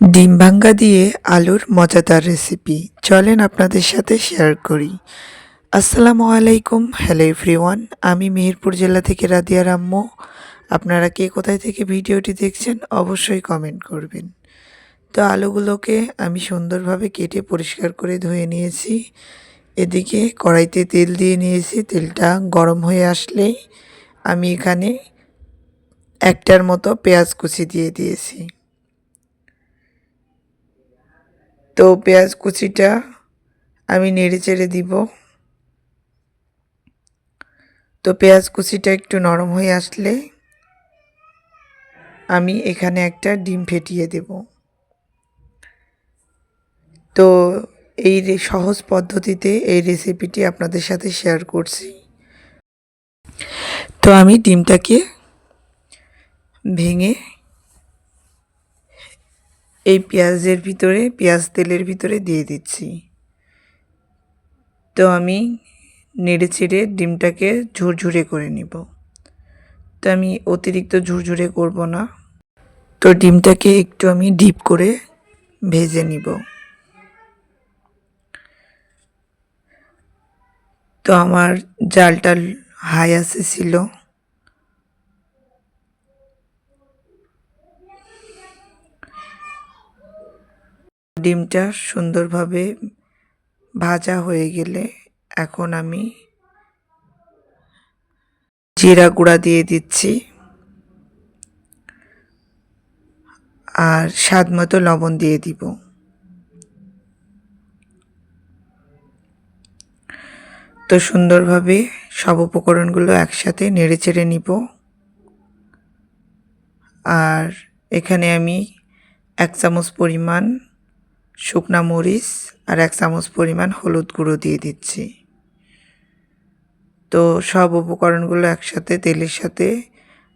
ডিম ভাঙ্গা দিয়ে আলুর মজাদার রেসিপি চলেন আপনাদের সাথে শেয়ার করি। আসসালামু আলাইকুম, হ্যালো এভরিওয়ান। আমি মেহেরপুর জেলা থেকে রাদিয়া রাম্মু। আপনারা কে কোথায় থেকে ভিডিওটি দেখছেন অবশ্যই কমেন্ট করবেন। তো আলুগুলোকে আমি সুন্দরভাবে কেটে পরিষ্কার করে ধুয়ে নিয়েছি। এদিকে কড়াইতে তেল দিয়ে নিয়েছি। তেলটা গরম হয়ে আসলেই আমি এখানে একটার মতো পেঁয়াজ কুচি দিয়ে দিয়েছি। তো পেঁয়াজ কুচিটা আমি নেড়ে চেড়ে দিব। তো পেঁয়াজ কুচিটা একটু নরম হয়ে আসলে আমি এখানে একটা ডিম ফেটিয়ে দেব। তো এই সহজ পদ্ধতিতে এই রেসিপিটি আপনাদের সাথে শেয়ার করছি। তো আমি ডিমটাকে ভেঙে এই পেঁয়াজ তেলের ভিতরে দিয়ে দিচ্ছি। তো আমি নেড়ে চেড়ে ডিমটাকে ঝুরঝুরে করে নিব। তো আমি অতিরিক্ত ঝুরঝুরে করব না। তো ডিমটাকে একটু আমি ডিপ করে ভেজে নিব। তো আমার জালটা হাই আছে ছিল। ডিমটা সুন্দরভাবে ভাজা হয়ে গেলে এখন আমি জিরা গুঁড়া দিয়ে দিচ্ছি আর স্বাদ মতো লবণ দিয়ে দিব। তো সুন্দরভাবে সব উপকরণগুলো একসাথে নেড়ে চেড়ে নিব। আর এখানে আমি 1 চামচ পরিমাণ শুকনা মরিচ আর 1 চামচ পরিমাণ হলুদ গুঁড়ো দিয়ে দিচ্ছি। তো সব উপকরণগুলো একসাথে তেলের সাথে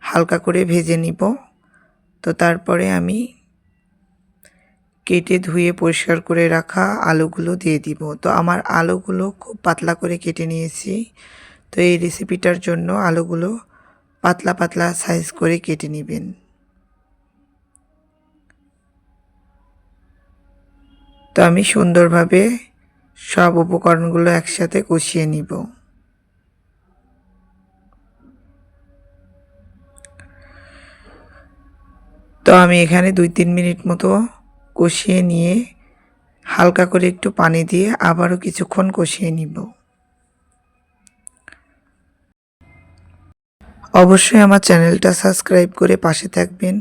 হালকা করে ভেজে নিব। তো তারপরে আমি কেটে ধুয়ে পরিষ্কার করে রাখা আলুগুলো দিয়ে দিব। তো আমার আলুগুলো খুব পাতলা করে কেটে নিয়েছি। তো এই রেসিপিটার জন্য আলুগুলো পাতলা পাতলা সাইজ করে কেটে নেবেন। তো আমি সুন্দরভাবে সব উপকরণগুলো একসাথে কষিয়ে নিব। তো আমি এখানে 2-3 মিনিট মতো কষিয়ে নিয়ে হালকা করে একটু পানি দিয়ে আবারও কিছুক্ষণ কষিয়ে নিব। অবশ্যই আমার চ্যানেলটা সাবস্ক্রাইব করে পাশে থাকবেন।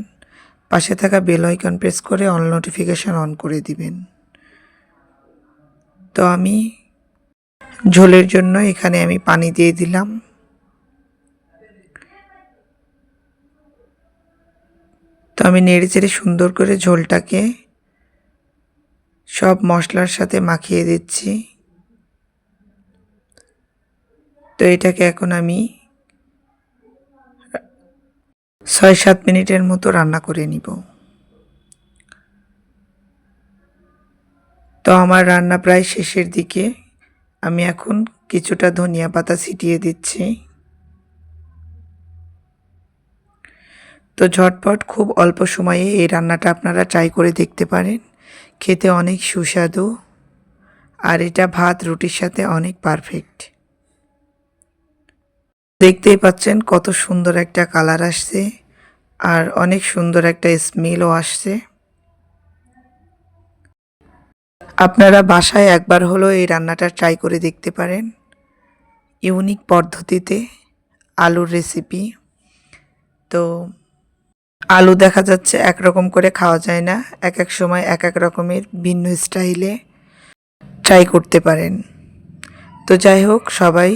পাশে থাকা বেল আইকন প্রেস করে অল নোটিফিকেশন অন করে দিবেন। তো আমি ঝোলের জন্য এখানে আমি পানি দিয়ে দিলাম। তো আমি নেড়ে চেড়ে সুন্দর করে ঝোলটাকে সব মশলার সাথে মাখিয়ে দিচ্ছি। তো এটাকে এখন আমি 6-7 মিনিটের মতো রান্না করে নিব। তো আমার রান্না প্রায় শেষের দিকে। আমি এখন কিছুটা ধনিয়া পাতা ছিটিয়ে দিচ্ছি। তো ঝটপট খুব অল্প সময়ে এই রান্নাটা আপনারা ট্রাই করে দেখতে পারেন। খেতে অনেক সুস্বাদু আর এটা ভাত রুটির সাথে অনেক পারফেক্ট। দেখতেই পাচ্ছেন কত সুন্দর একটা কালার আসছে আর অনেক সুন্দর একটা স্মেলও আসছে। আপনারা বাসায় একবার হলেও এই রান্নাটা ট্রাই করে দেখতে পারেন। ইউনিক পদ্ধতিতে আলুর রেসিপি। তো আলু দেখা যাচ্ছে একরকম করে খাওয়া যায় না, এক এক সময় এক এক রকমের ভিন্ন স্টাইলে ট্রাই করতে পারেন। তো যাই হোক, সবাই